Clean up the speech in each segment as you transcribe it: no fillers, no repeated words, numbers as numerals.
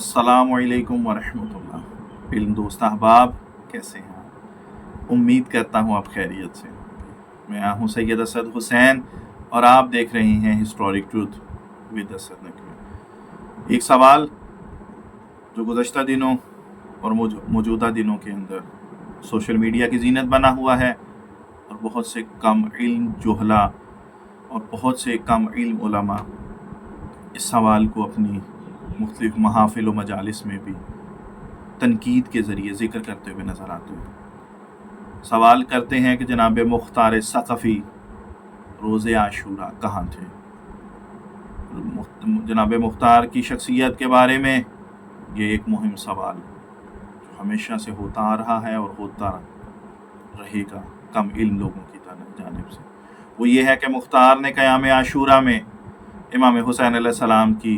अस्सलामुअलैकुम वरहमतुल्लाह। इल्म दोस्त अहबाब, कैसे हैं आप? उम्मीद करता हूँ आप खैरियत से। मैं हूँ सैयद असद हुसैन और आप देख रहे हैं historic truth with Asad Naqvi. एक सवाल जो गुज़श्ता दिनों और मौजूदा दिनों के अंदर सोशल मीडिया की जीनत बना हुआ है और बहुत से कम इल्म जुहला और बहुत से कम इल्म उलमा इस सवाल को अपनी मुख्तलिफ महाफिल व मजालिस में भी तनकीद के ज़रिए ज़िक्र करते हुए नज़र आते हैं। सवाल करते हैं कि जनाब मुख्तार सकफ़ी रोज़े आशूरा कहाँ थे। जनाब मुख्तार की शख्सियत के बारे में ये एक मुहिम सवाल जो हमेशा से होता आ रहा है और होता रहेगा कम इल्म लोगों की जानिब से, वो ये है कि मुख्तार ने क़याम आशूरा में इमाम हुसैन अलैहिस्सलाम की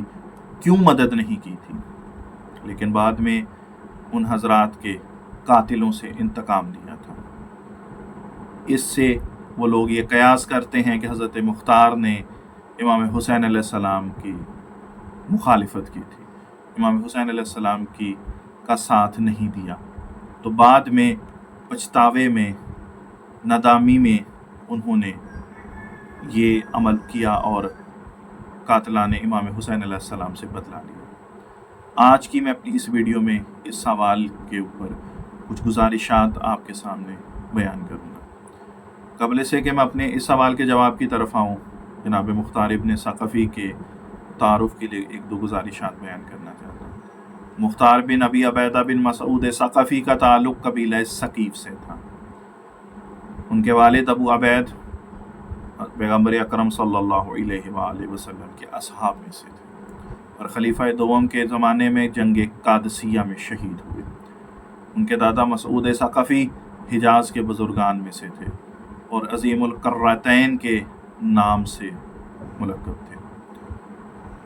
क्यों मदद नहीं की थी, लेकिन बाद में उन हजरात के कातिलों से इंतकाम लिया था। इससे वो लोग ये कयास करते हैं कि हज़रत मुख्तार ने इमाम हुसैन अलैहिस्सलाम की मुखालिफत की थी, इमाम हुसैन अलैहिस्सलाम की का साथ नहीं दिया, तो बाद में पछतावे में नदामी में उन्होंने ये अमल किया और कातलाने इमाम हुसैन अलैहिस्सलाम से बदला लिया। आज की मैं अपनी इस वीडियो में इस सवाल के ऊपर कुछ गुजारिशात आपके सामने बयान करूँगा। कबल से कि मैं अपने इस सवाल के जवाब की तरफ आऊँ, जनाब मुख्तार इब्न सकफ़ी के तारुफ़ के लिए एक दो गुजारिशात बयान करना चाहता हूँ। मुख्तार बिन अबी अबैदा बिन मसऊद सकफ़ी का ताल्लुक़ कबीला सकीफ़ से था। उनके वालिद अबू अबैद पैगम्बर अकरम सल्लल्लाहु अलैहि वसल्लम के असहाब में से थे और खलीफा दोम के ज़माने में जंग कादसिया में शहीद हुए। उनके दादा मसऊद सकफ़ी हिजाज़ के बुज़ुर्गान में से थे और अज़ीमुल क़र्रतैन के नाम से मुलक़्क़ब थे।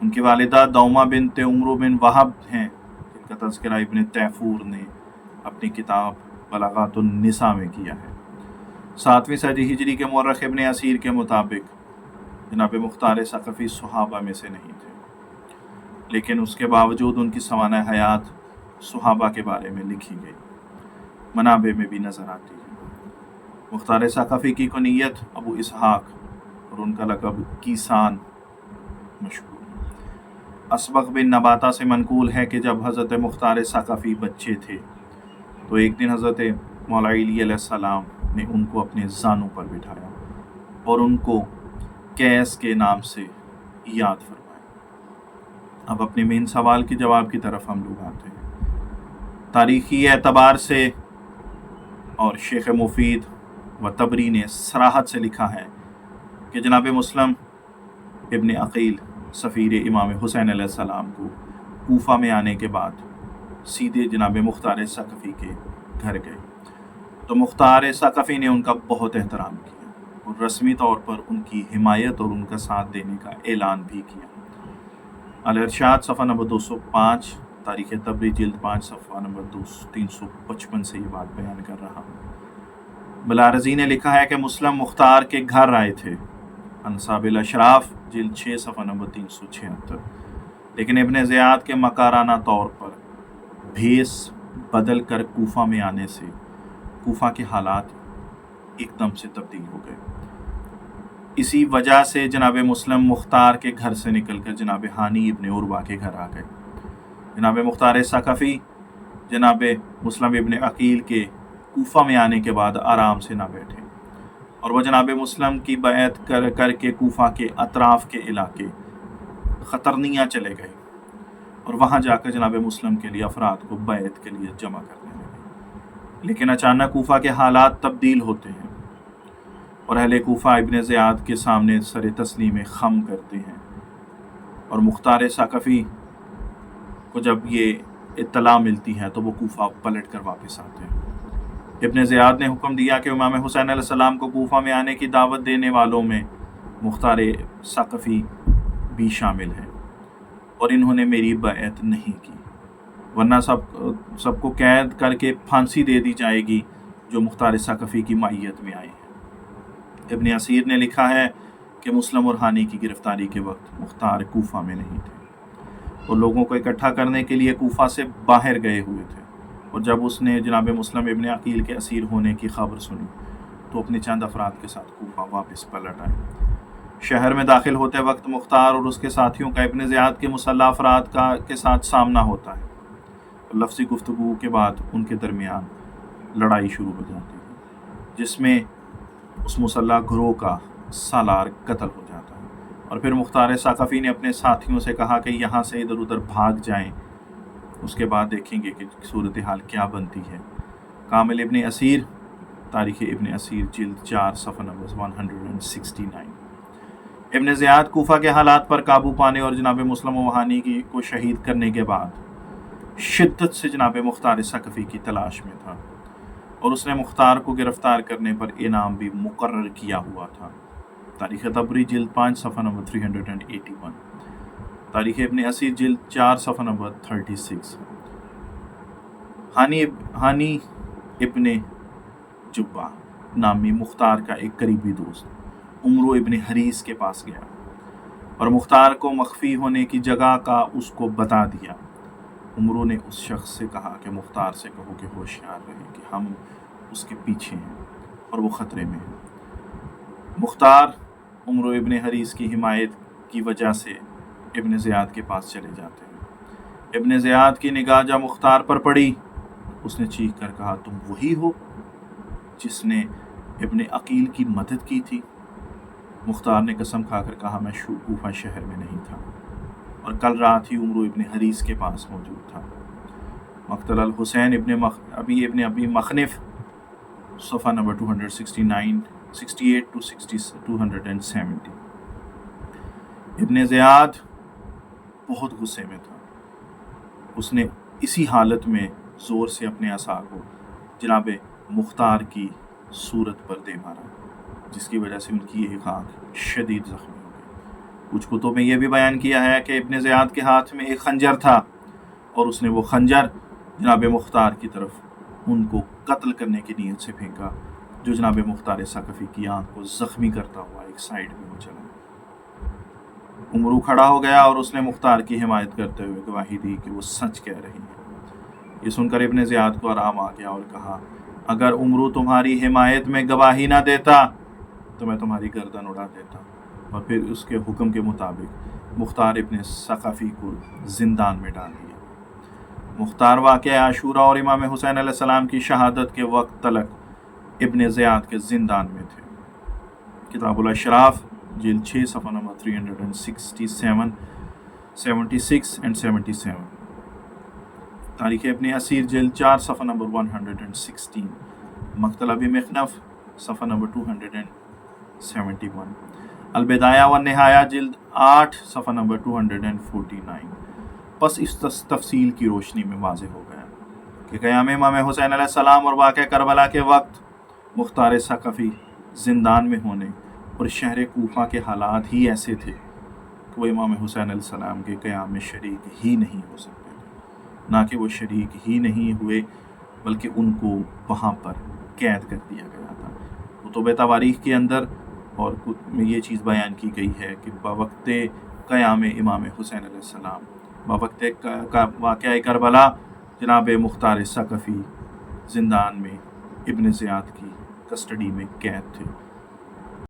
उनकी वालिदा दौमा बिन्त उम्र बिन वहब हैं, जिनका तज़किरा इब्न तैफूर ने अपनी किताब बलागातुन निसा में किया है। 7वीं सदी हिजरी के मौरख़ इब्न असीर के मुताबिक जनाब मुख्तार सकफ़ी सहाबा में से नहीं थे, लेकिन उसके बावजूद उनकी सवाना हयात सहाबा के बारे में लिखी गई, मनाबे में भी नज़र आती है। मुख्तार सकफ़ी की कुनियत अबू इसहाक़ और उनका लक़ब कीसान मशहूर है। असबग़ बिन नबाता से मनकूल है कि जब हज़रत मुख्तार सकफ़ी बच्चे थे तो एक दिन हज़रत मौला अली अलैहिस्सलाम ने उनको अपने ज़ानों पर बिठाया और उनको कैस के नाम से याद फरमाया। अब अपने मेन सवाल के जवाब की तरफ हम लोग आते हैं। तारीख़ी एतबार से और शेख मुफीद व तबरी ने सराहत से लिखा है कि जनाब मुस्लिम इब्न अक़ील सफ़ीर इमाम हुसैन अलैहिस्सलाम को कूफा में आने के बाद सीधे जनाब मुख्तार सकफ़ी के घर गए, तो मुख्तार सकफ़ी ने उनका बहुत एहतराम किया और रस्मी तौर पर उनकी हिमायत और उनका साथ देने का ऐलान भी किया। अल-इरशाद सफ़ा नंबर 205, तारीख़ तबरी जिल्द 5 सफ़ा नंबर 355 से ये बात बयान कर रहा हूँ। बलारज़ी ने लिखा है कि मुस्लिम मुख्तार के घर आए थे, अंसाबिल अशराफ जिल्द 6 सफ़ा नंबर 376, लेकिन इब्न ज़ियाद के मकाराना तौर पर भेस बदल कर कूफा में आने से कूफा के हालात एकदम से तब्दील हो गए। इसी वजह से जनाब मुस्लिम मुख्तार के घर से निकलकर जनाब हानी इब्न उर्वा के घर आ गए। जनाब मुख्तार सकफ़ी जनाब मुस्लिम इब्न अक़ील के कूफा में आने के बाद आराम से ना बैठे और वह जनाब मुस्लिम की बैत करके कूफा के अतराफ़ के इलाके ख़तरनिया चले गए और वहाँ जाकर जनाब मुस्लिम के लिए अफराद को बैत के लिए जमा करने लगे। लेकिन अचानक कूफा के हालात तब्दील होते हैं और अहले कूफा इब्न ज़ियाद के सामने सर तस्लीम खम करते हैं और मुख्तार सकफ़ी को जब ये इत्तला मिलती है तो वो कूफा पलट कर वापस आते हैं। इब्न ज़ियाद ने हुक्म दिया कि इमाम हुसैन अलैहिस्सलाम को कूफा में आने की दावत देने वालों में मुख्तार सकफ़ी भी शामिल हैं और इन्होंने मेरी बैत नहीं की, वरना सबको कैद करके फांसी दे दी जाएगी जो मुख्तार सकफ़ी की मायत में आए हैं। इब्न असीर ने लिखा है कि मुस्लिम और हानी की गिरफ़्तारी के वक्त मुख्तार कूफा में नहीं थे। اور لوگوں کو اکٹھا کرنے کے لیے کوفہ سے باہر گئے ہوئے تھے، اور جب اس نے جناب مسلم ابن عقیل کے اسیر ہونے کی خبر سنی تو اپنے چند افراد کے ساتھ کوفہ واپس پلٹ آئے۔ شہر میں داخل ہوتے وقت مختار اور اس کے ساتھیوں کا ابن زیاد کے مسلح افراد کے ساتھ سامنا ہوتا ہے۔ لفظی گفتگو کے بعد ان کے درمیان لڑائی شروع ہو جاتی ہے، جس میں اس مسلح گروہ کا سالار قتل ہو جاتا ہے، اور پھر مختار ثقفی نے اپنے ساتھیوں سے کہا کہ یہاں سے ادھر ادھر بھاگ جائیں، اس کے بعد دیکھیں گے کہ صورتحال کیا بنتی ہے۔ کامل ابن اسیر، تاریخ ابن اسیر جلد 4 صفحہ نمبر 169۔ ابن زیاد کوفہ کے حالات پر قابو پانے اور جناب مسلم وہانی کو شہید کرنے کے بعد شدت سے جناب مختار ثقفی کی تلاش میں تھا، اور اس نے مختار کو گرفتار کرنے پر انعام بھی مقرر کیا ہوا تھا۔ تاریخ طبری جلد 5 صفحہ نمبر 381۔ تاریخ ابن اسیر جلد 4 صفحہ نمبر 36۔ ہانی ابن جبہ نامی مختار کا ایک قریبی دوست عمرو ابن حریث کے پاس گیا اور مختار کو مخفی ہونے کی جگہ کا اس کو بتا دیا۔ عمرو نے اس شخص سے کہا کہ مختار سے کہو کہ ہوشیار رہے کہ ہم اس کے پیچھے ہیں اور وہ خطرے میں ہیں۔ مختار عمرو ابن حریث کی حمایت کی وجہ سے ابن زیاد کے پاس چلے جاتے ہیں۔ ابن زیاد کی نگاہ جب مختار پر پڑی، اس نے چیخ کر کہا، تم وہی ہو جس نے ابن عقیل کی مدد کی تھی؟ مختار نے قسم کھا کر کہا، میں کوفہ شہر میں نہیں تھا اور کل رات ہی عمرو ابن حریث کے پاس موجود تھا۔ مقتل الحسین ابن ابی مخنف، صفحہ نمبر 268 to 270۔ ابن زیاد بہت غصے میں تھا، اس نے اسی حالت میں زور سے اپنے عصا کو جناب مختار کی صورت پر دے مارا، جس کی وجہ سے ان کی ایک آنکھ شدید زخمی ہو گئی۔ کچھ کتب میں یہ بھی بیان کیا ہے کہ ابن زیاد کے ہاتھ میں ایک خنجر تھا، اور اس نے وہ خنجر جناب مختار کی طرف ان کو قتل کرنے کی نیت سے پھینکا، جو جناب مختار ثقفی کی آنکھ کو زخمی کرتا ہوا ایک سائیڈ میں وہ چلا۔ عمرو کھڑا ہو گیا اور اس نے مختار کی حمایت کرتے ہوئے گواہی دی کہ وہ سچ کہہ رہی ہے۔ یہ سن کر ابن زیاد کو آرام آ گیا اور کہا، اگر عمرو تمہاری حمایت میں گواہی نہ دیتا تو میں تمہاری گردن اڑا دیتا۔ اور پھر اس کے حکم کے مطابق مختار ابن ثقفی کو زندان میں ڈال دیا۔ مختار واقعہ عاشورہ اور امام حسین علیہ السلام کی شہادت کے وقت تلک ابن زیاد کے زندان میں تھے۔ کتاب الاشراف جلد 6 صفحہ نمبر 367، 76 and 77۔ تاریخ ابن اسیر جلد 4 صفحہ نمبر 116۔ مقتل ابی مخنف، صفحہ نمبر 271۔ البدایہ والنہایہ جلد 8 صفحہ نمبر 249۔ پس اس تفصیل کی روشنی میں واضح ہو گیا کہ قیام امام حسین علیہ السلام اور واقعہ کربلا کے وقت مختار ثقفی زندان میں ہونے اور شہر کوفہ کے حالات ہی ایسے تھے کہ وہ امام حسین علیہ السلام کے قیام میں شریک ہی نہیں ہو سکتے تھے۔ نہ کہ وہ شریک ہی نہیں ہوئے بلکہ ان کو وہاں پر قید کر دیا گیا تھا۔ کتب تواریخ کے اندر اور میں یہ چیز بیان کی گئی ہے کہ بوقت قیام امام حسین علیہ السلام، بوقت واقعہ کربلا، جناب مختار ثقفی زندان میں ابن زیاد کی کسٹڈی میں قید تھے۔